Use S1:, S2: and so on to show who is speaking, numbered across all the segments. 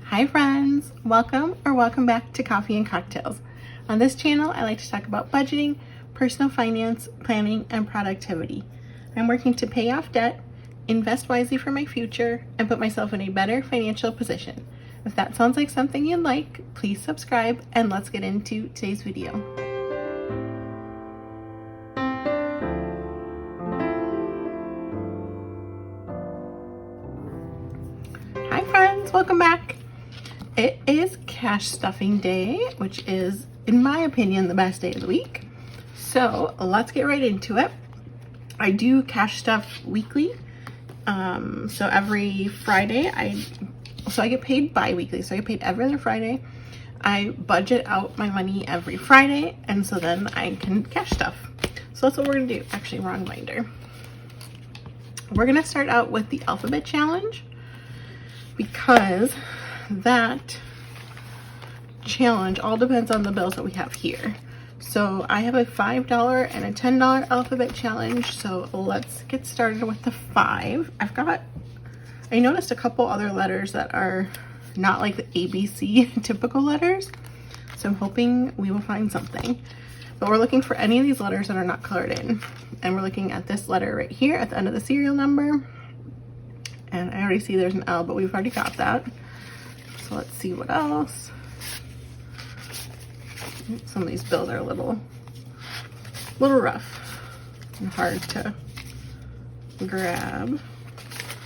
S1: Hi friends, welcome back to Coffee and Cocktails. On this channel, I like to talk about budgeting, personal finance, planning, and productivity. I'm working to pay off debt, invest wisely for my future, and put myself in a better financial position. If that sounds like something you'd like, please subscribe and let's get into today's video. Hi friends, welcome back. It is cash stuffing day, which is, in my opinion, the best day of the week. So let's get right into it. I do cash stuff weekly. So every Friday, I get paid bi-weekly. So I get paid every other Friday. I budget out my money every Friday, and so then I can cash stuff. So that's what we're gonna do. Actually, wrong binder. We're gonna start out with the alphabet challenge, because that challenge all depends on the bills that we have here. So I have a $5 and a $10 alphabet challenge. So let's get started with the 5. I noticed a couple other letters that are not like the ABC typical letters. So I'm hoping we will find something. But we're looking for any of these letters that are not colored in. And we're looking at this letter right here at the end of the serial number. And I already see there's an L, but we've already got that. So let's see what else. Some of these bills are a little rough and hard to grab.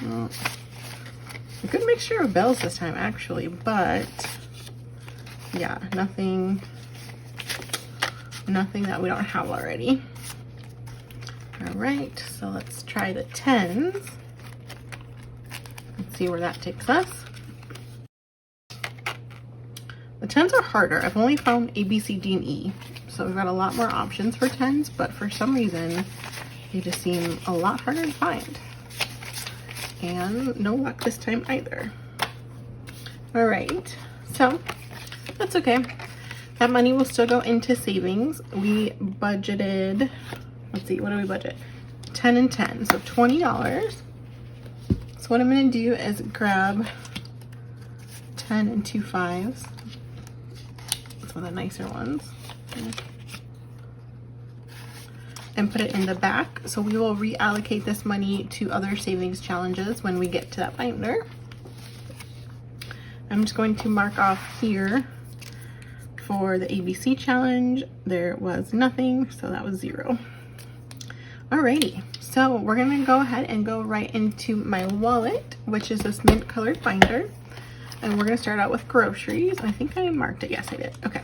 S1: Well, a good mixture of bills this time actually, but yeah, nothing that we don't have already. All right, so let's try the 10s. Let's see where that takes us. The 10s are harder. I've only found A, B, C, D, and E. So we've got a lot more options for 10s, but for some reason, they just seem a lot harder to find. And no luck this time either. All right, so that's okay. That money will still go into savings. We budgeted, let's see, what do we budget? 10 and 10, so $20. So what I'm gonna do is grab 10 and 2 5s. One of the nicer ones, and put it in the back. So we will reallocate this money to other savings challenges when we get to that binder. I'm just going to mark off here for the ABC challenge. There was nothing, so that was 0. Alrighty, so we're gonna go ahead and go right into my wallet, which is this mint colored binder. And we're gonna start out with groceries. I think I marked it. Yes, I did. Okay.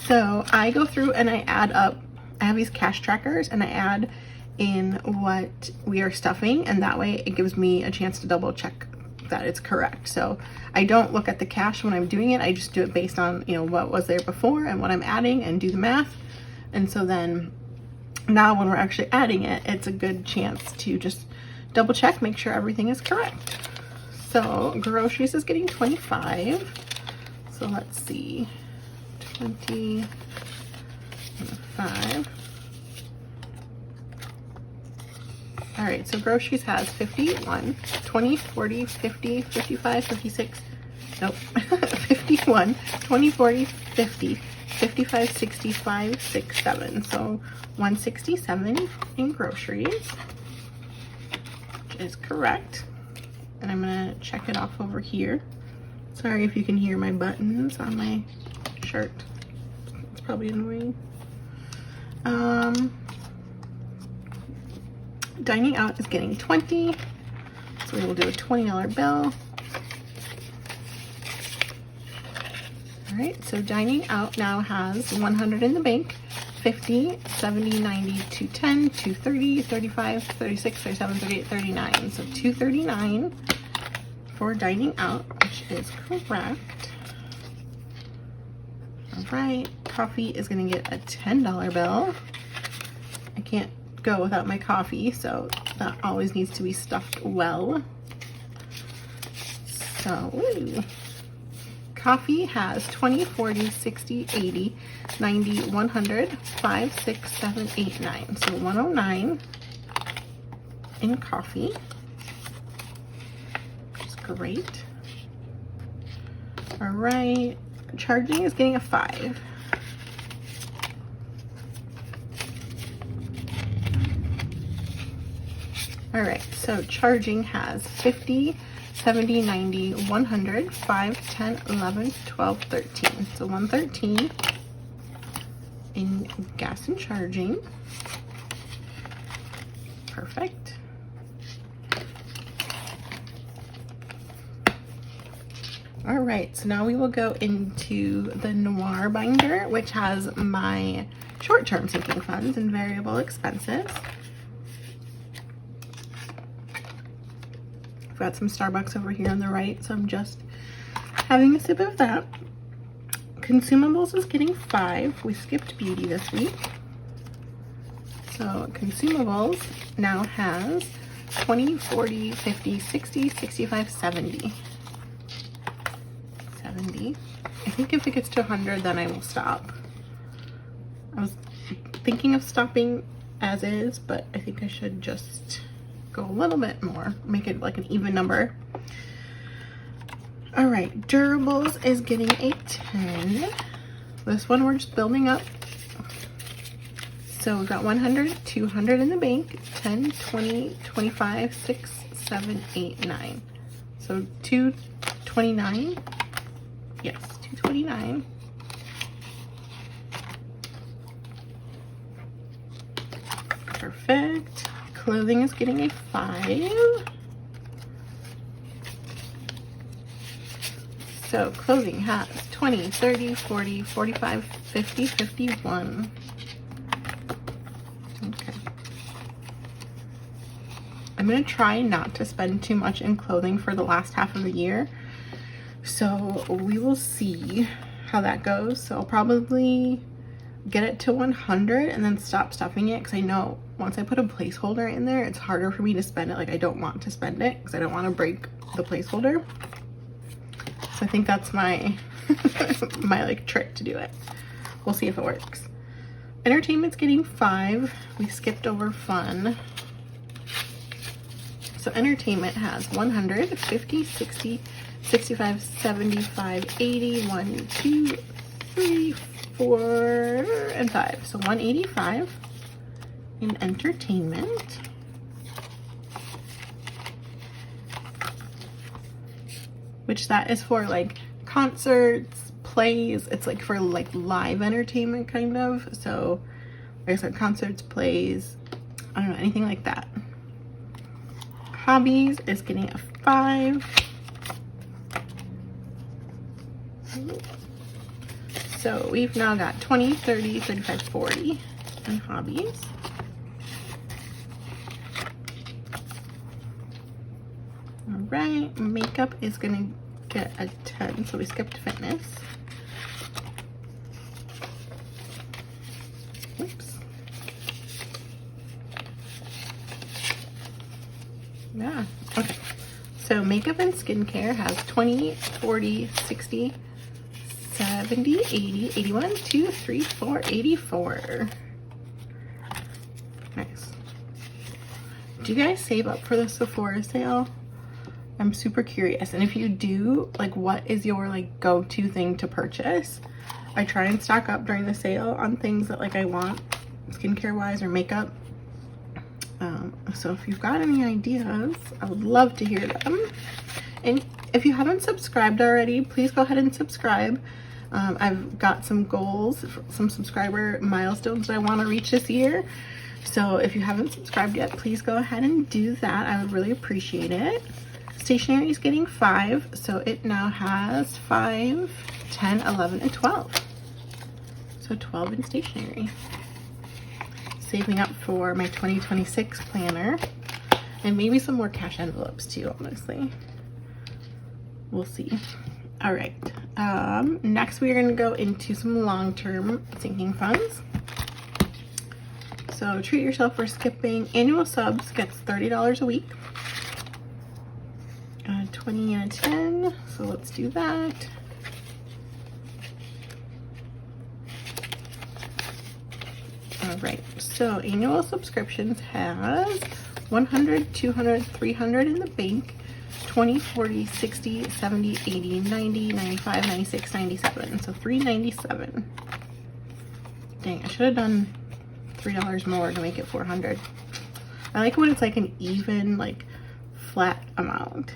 S1: So I go through and I add up. I have these cash trackers and I add in what we are stuffing, and that way it gives me a chance to double check that it's correct. So I don't look at the cash when I'm doing it. I just do it based on, you know, what was there before and what I'm adding, and do the math. And so then now when we're actually adding it, it's a good chance to just double check, make sure everything is correct. So groceries is getting 25. So let's see, 20 and 5. All right, so groceries has 51, 20, 40, 50, 55, 56, nope, 51, 20, 40, 50, 55, 65, 67. So 167 in groceries, which is correct. And I'm gonna check it off over here. Sorry if you can hear my buttons on my shirt. It's probably annoying. Dining out is getting 20. So we will do a $20 bill. All right, so dining out now has 100 in the bank. 50, 70, 90, 210, 230, 35, 36, 37, 38, 39. So $239 for dining out, which is correct. All right, coffee is gonna get a $10 bill. I can't go without my coffee, so that always needs to be stuffed well. So, coffee has 20, 40, 60, 80, 90, 100, 5, 6, 7, 8, 9. So 109 in coffee, which is great. All right, charging is getting a 5. All right, so charging has 50, 70, 90, 100, 5, 10, 11, 12, 13. So 113 in gas and charging. Perfect. All right, so now we will go into the Noir binder, which has my short-term sinking funds and variable expenses. I've got some Starbucks over here on the right, so I'm just having a sip of that. Consumables is getting 5. We skipped beauty this week. So consumables now has 20, 40, 50, 60, 65, 70. 70. I think if it gets to 100, then I will stop. I was thinking of stopping as is, but I think I should just go a little bit more, make it like an even number. All right, durables is getting a 10. This one we're just building up. So we've got 100, 200 in the bank, 10, 20, 25, 6, 7, 8, 9. So 229. Yes, 229. Perfect. Clothing is getting a 5. So clothing has 20, 30, 40, 45, 50, 51. Okay. I'm going to try not to spend too much in clothing for the last half of the year. So we will see how that goes. So I'll probably get it to 100 and then stop stuffing it, because I know once I put a placeholder in there, it's harder for me to spend it. Like, I don't want to spend it because I don't want to break the placeholder. So I think that's my my like trick to do it. We'll see if it works. Entertainment's getting 5. We skipped over fun. So entertainment has 100, 50, 60, 65, 75, 80, 1, 2, 3, 4, and 5. So 185 in entertainment. Which that is for like concerts, plays. It's like for like live entertainment kind of. So like I said, concerts, plays, I don't know, anything like that. Hobbies is getting a 5. So we've now got 20, 30, 35, 40 in hobbies. All right, makeup is gonna get a 10, so we skipped fitness. Oops. Yeah, okay. So makeup and skincare has 20, 40, 60, 70, 80, 81, 2, 3, 4, 84. Nice. Do you guys save up for the Sephora sale? I'm super curious. And if you do, like, what is your like go-to thing to purchase? I try and stock up during the sale on things that like I want skincare wise or makeup. So if you've got any ideas, I would love to hear them. And if you haven't subscribed already, please go ahead and subscribe. I've got some goals, some subscriber milestones that I want to reach this year. So if you haven't subscribed yet, please go ahead and do that. I would really appreciate it. Stationery is getting 5, so it now has 5, 10, 11, and 12. So 12 in stationery. Saving up for my 2026 planner, and maybe some more cash envelopes too, honestly. We'll see. All right, next we are going to go into some long-term sinking funds. So treat yourself for skipping. Annual subs gets $30 a week. 20 and a 10, so let's do that. All right, so annual subscriptions has 100, 200, 300 in the bank, 20, 40, 60, 70, 80, 90, 95, 96, 97. So $397. Dang, I should have done $3 more to make it 400. I like when it's like an even, like flat amount.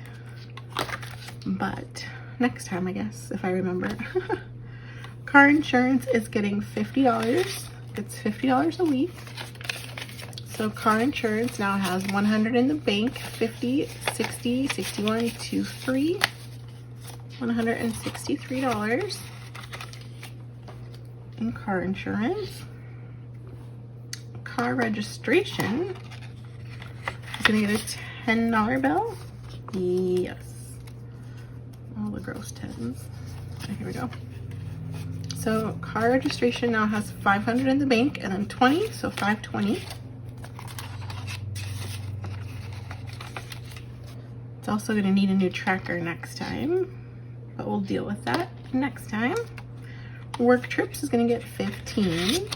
S1: But next time, I guess, if I remember. Car insurance is getting $50. It's $50 a week. So car insurance now has 100 in the bank, 50, 60, 61, 23, $163 in car insurance. Car registration is gonna get a $10 bill. Yes. All the gross tens. Okay, here we go. So car registration now has 500 in the bank and then 20, so 520. It's also going to need a new tracker next time, but we'll deal with that next time. Work trips is going to get 15.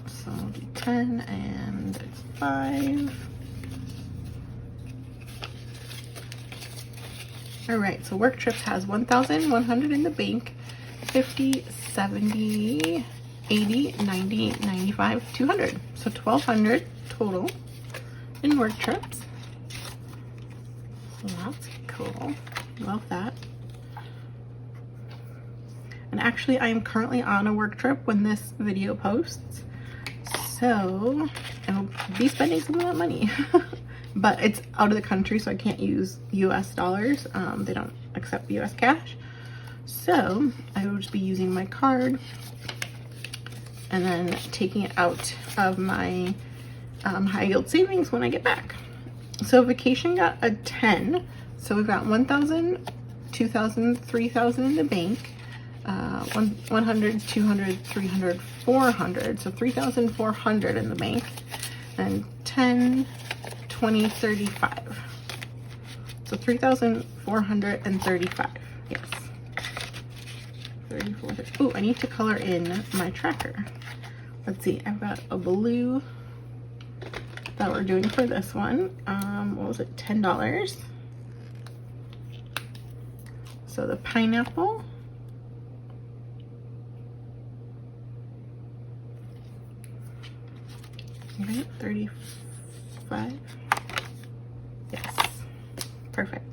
S1: So I'll do 10 and 5. All right, so work trips has 1,100 in the bank, 50, 70, 80, 90, 95, 200. So 1,200 total in work trips. So that's cool. Love that. And actually, I am currently on a work trip when this video posts. So I'll be spending some of that money. But it's out of the country, so I can't use US dollars. They don't accept US cash. So I will just be using my card and then taking it out of my high yield savings when I get back. So vacation got a 10. So we've got 1,000, 2,000, 3,000 in the bank. 100, 200, 300, 400. So 3,400 in the bank. And 10, 20, 35. So 3,435. Yes. 34. Oh, I need to color in my tracker. Let's see. I've got a blue that we're doing for this one. What was it? $10. So the pineapple. Right, 35. Yes, perfect.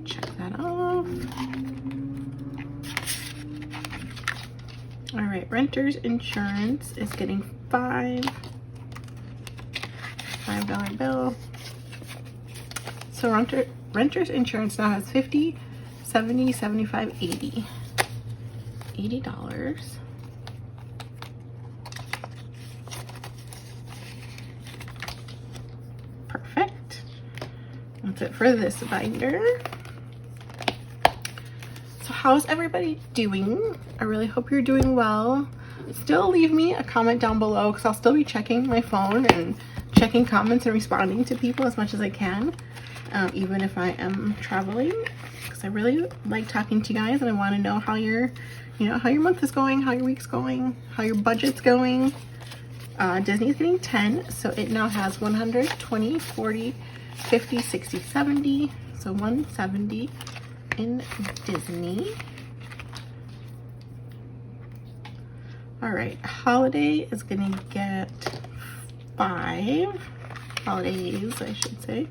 S1: Check that off. All right, renter's insurance is getting $5 bill. So renter's insurance now has 50, 70, 75, 80. $80. Perfect. That's it for this binder. So how's everybody doing? I really hope you're doing well. Still leave me a comment down below because I'll still be checking my phone and checking comments and responding to people as much as I can, even if I am traveling, because I really like talking to you guys and I want to know how your month is going, how your week's going, how your budget's going. Disney's getting 10, so it now has 100, 20, 40, 50, 60, 70, so 170 in Disney. All right, Holiday is gonna get 5 holidays, I should say.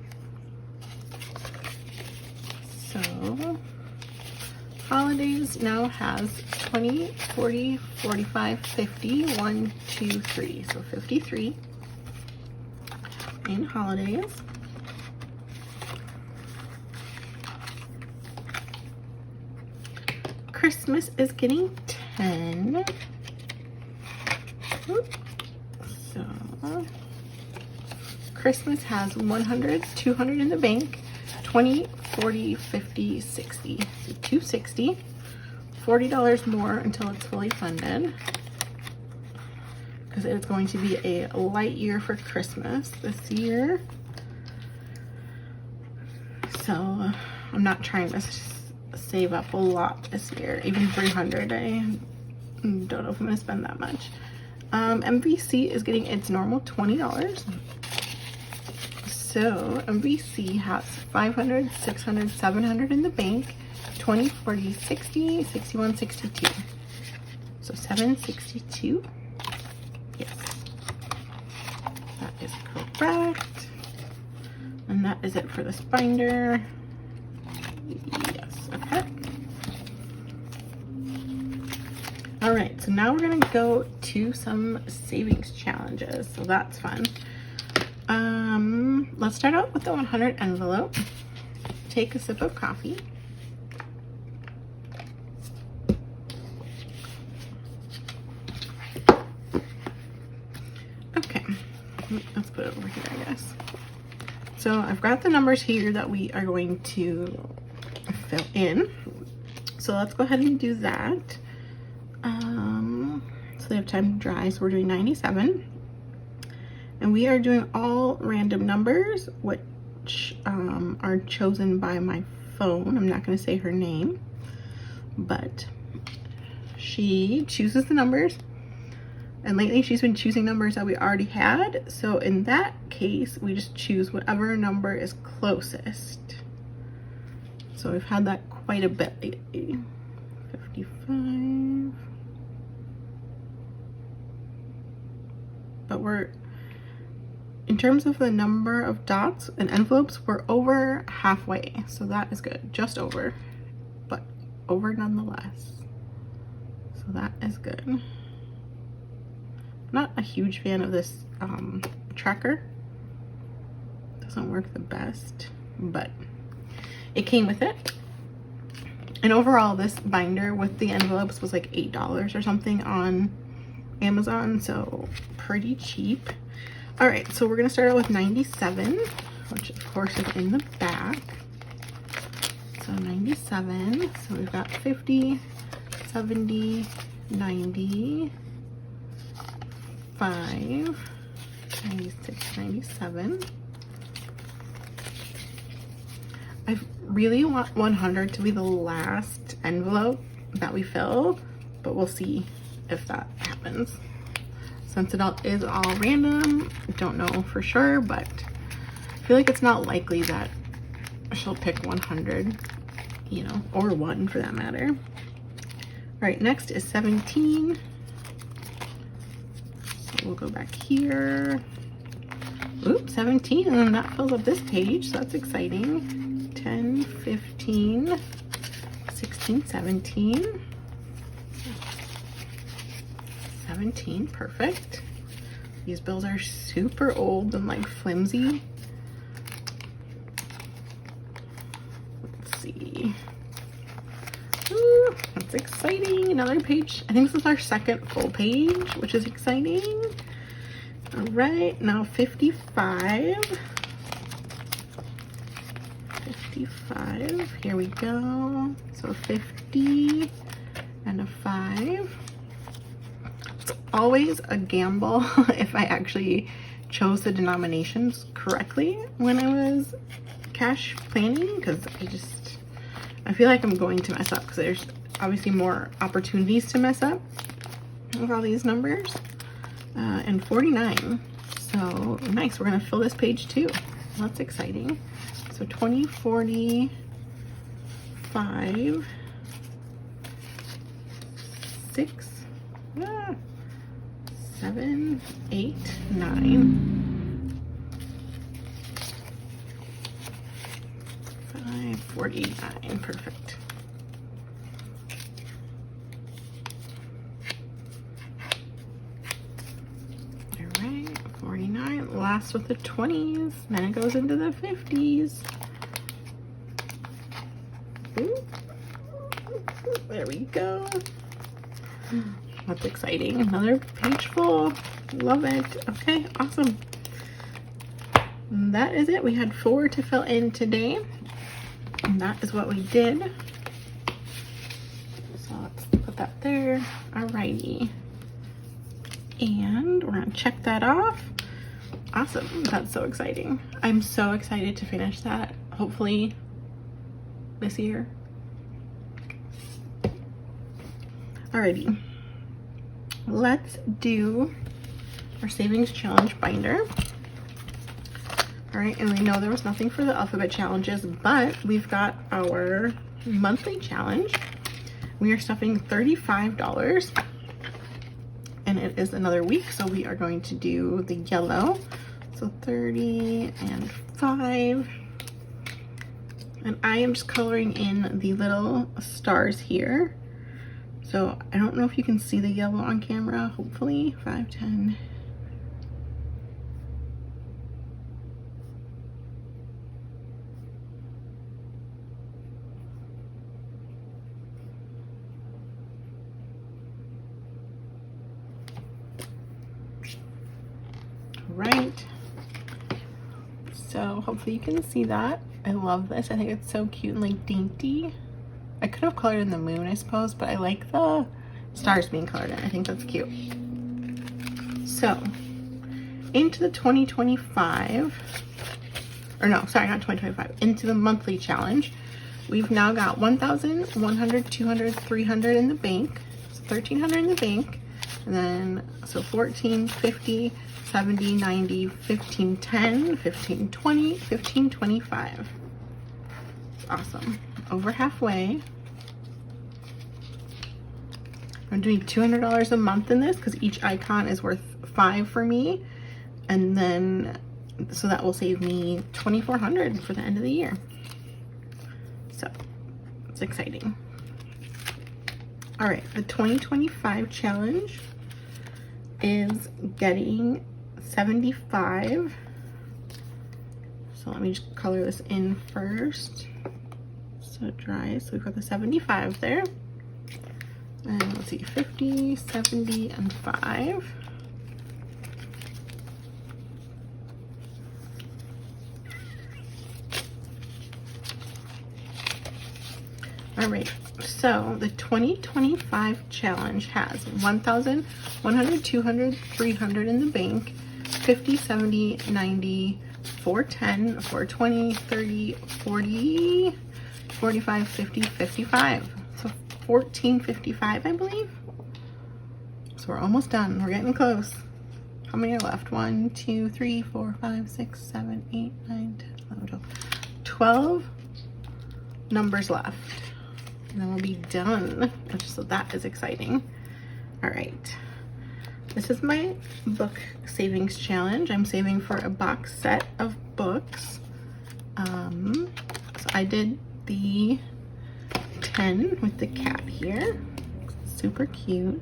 S1: So Holidays now has 20, 40, 45, 50, 1, 2, 3. So 53 in Holidays. Christmas is getting 10. So Christmas has 100, 200 in the bank, 20, 40, 50, 60. So 260. $40 more until it's fully funded, because it's going to be a light year for Christmas this year. So I'm not trying to save up a lot this year. Even 300, I don't know if I'm going to spend that much. MVC is getting its normal $20. So MVC has 500, 600, 700 in the bank, 20, 40, 60, 61, 62. So 762. Yes, that is correct. And that is it for this binder. Yes, okay. All right, so now we're gonna go to some savings challenges. So that's fun. Let's start out with the 100 envelope. Take a sip of coffee. Okay, let's put it over here, I guess. So I've got the numbers here that we are going to fill in. So let's go ahead and do that. So they have time to dry. So we're doing 97. And we are doing all random numbers, which are chosen by my phone. I'm not going to say her name, but she chooses the numbers. And lately she's been choosing numbers that we already had. So in that case, we just choose whatever number is closest. So we've had that quite a bit lately. 55. But we're, in terms of the number of dots and envelopes, we're over halfway. So that is good, just over, but over nonetheless. So that is good. Not a huge fan of this tracker. Doesn't work the best, but it came with it. And overall, this binder with the envelopes was like $8 or something on Amazon, so pretty cheap. All right, so we're gonna start out with 97, which of course is in the back. So 97, so we've got 50, 70, 90, 5, 96, 97. I really want 100 to be the last envelope that we fill, but we'll see if that happens. Since it is all random, don't know for sure, but I feel like it's not likely that she'll pick 100, you know, or 1 for that matter. All right, next is 17. So we'll go back here. Oops, 17, and then that fills up this page, so that's exciting. 10, 15, 16, 17. 17, perfect. These bills are super old and like flimsy. Let's see. Ooh, that's exciting. Another page. I think this is our second full page, which is exciting. All right, now 55. 55, here we go. So 50 and a 5. Always a gamble if I actually chose the denominations correctly when I was cash planning, because I feel like I'm going to mess up, because there's obviously more opportunities to mess up with all these numbers. And 49, so nice. We're gonna fill this page too. That's exciting. So 20, 40, 5, 6, 7, 8, 9, 5, 49, perfect. All right, 49, last with the 20s, then it goes into the 50s. Ooh. There we go. That's exciting. Another page full. Love it. Okay, awesome. And that is it. We had 4 to fill in today. And that is what we did. So let's put that there. Alrighty. And we're gonna check that off. Awesome. That's so exciting. I'm so excited to finish that. Hopefully this year. Alrighty. Let's do our savings challenge binder. All right, and we know there was nothing for the alphabet challenges, but we've got our monthly challenge. We are stuffing $35, and it is another week, so we are going to do the yellow. So 30 and 5. And I am just coloring in the little stars here. So I don't know if you can see the yellow on camera, hopefully. 5, 10. Right. So hopefully you can see that. I love this. I think it's so cute and like dainty. I could have colored in the moon, I suppose, but I like the stars being colored in. I think that's cute. So into the 2025, or no, sorry, not 2025, into the monthly challenge, we've now got 1,000, 100, 200, 300 in the bank. So 1,300 in the bank. And then, so 14, 50, 70, 90, 15, 10, 15, 20, 15, 25. Awesome. Over halfway. I'm doing $200 a month in this because each icon is worth $5 for me. And then, so that will save me $2,400 for the end of the year. So, it's exciting. All right, the 2025 challenge is getting 75. So let me just color this in first so it dries. So we've got the 75 there. And let's see, 50, 70, and 5. All right, so the 2025 challenge has 1,000, 100, 200, 300 in the bank, 50, 70, 90, 410, 420, 30, 40, 45, 50, 55. So 1455, I believe. So we're almost done. We're getting close. How many are left? 1, 2, 3, 4, 5, 6, 7, 8, 9, 10, 11, 12. 12 numbers left. And then we'll be done. So that is exciting. All right. This is my book savings challenge. I'm saving for a box set of books. So I did the 10 with the cat here. Super cute.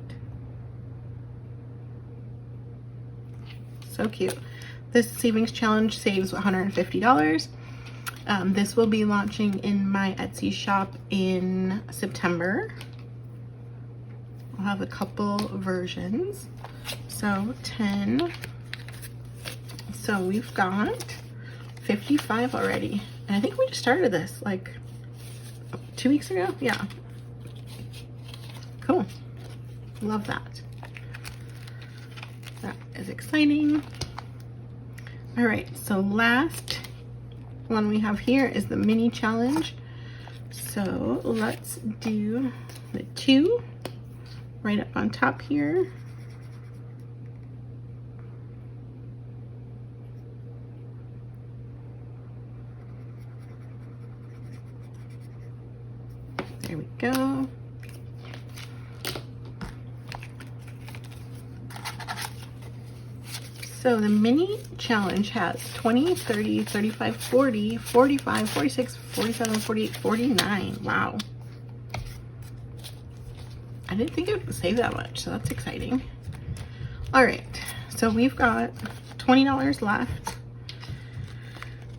S1: So cute. This savings challenge saves $150. This will be launching in my Etsy shop in September. I'll have a couple versions. So 10. So we've got 55 already. And I think we just started this like 2 weeks ago. Yeah. Cool. Love that. That is exciting. All right, so last one we have here is the mini challenge. So let's do the 2 right up on top here. There we go. So the mini challenge has 20, 30, 35, 40, 45, 46, 47, 48, 49. Wow. I didn't think it would save that much, so that's exciting. All right, so we've got $20 left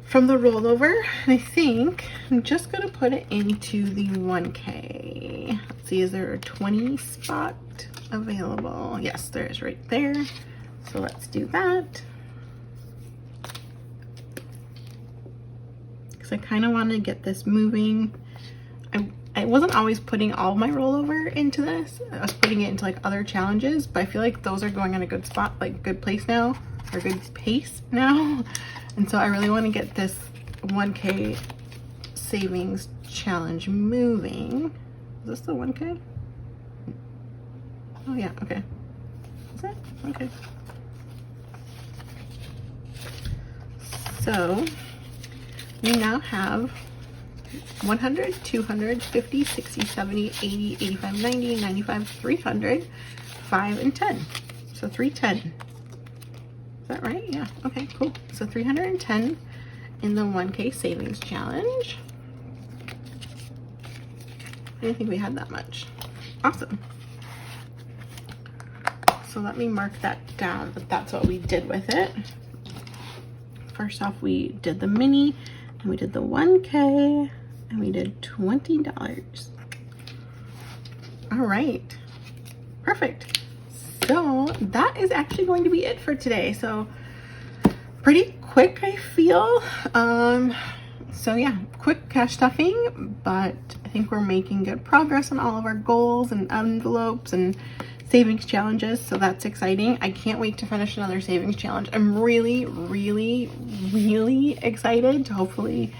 S1: from the rollover. And I think I'm just gonna put it into the 1K. Let's see, is there a 20 spot available? Yes, there is right there. So let's do that. Because I kind of want to get this moving. I wasn't always putting all my rollover into this. I was putting it into like other challenges, but I feel like those are going in a good spot, like good place now, or good pace now. And so I really want to get this 1K savings challenge moving. Is this the 1K? Oh yeah, okay. Is it? Okay. So we now have 100, 200, 50, 60, 70, 80, 85, 90, 95, 300, 5, and 10. So 310. Is that right? Yeah. Okay, cool. So 310 in the 1K savings challenge. I didn't think we had that much. Awesome. So let me mark that down, but that's what we did with it. First off, we did the mini, and we did the 1K, and we did $20. All right, perfect. So that is actually going to be it for today. So pretty quick, I feel. So yeah, quick cash stuffing, but I think we're making good progress on all of our goals and envelopes and savings challenges, so that's exciting. I can't wait to finish another savings challenge. I'm really, really, really excited to hopefully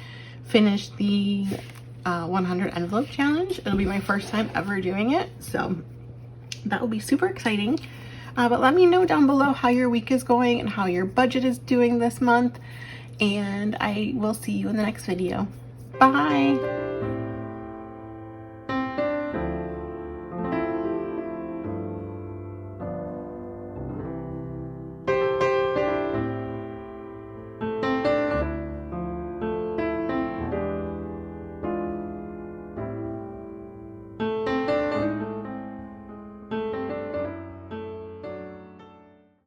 S1: finish the 100 envelope challenge. It'll be my first time ever doing it, so that will be super exciting. But let me know down below how your week is going and how your budget is doing this month, and I will see you in the next video. Bye!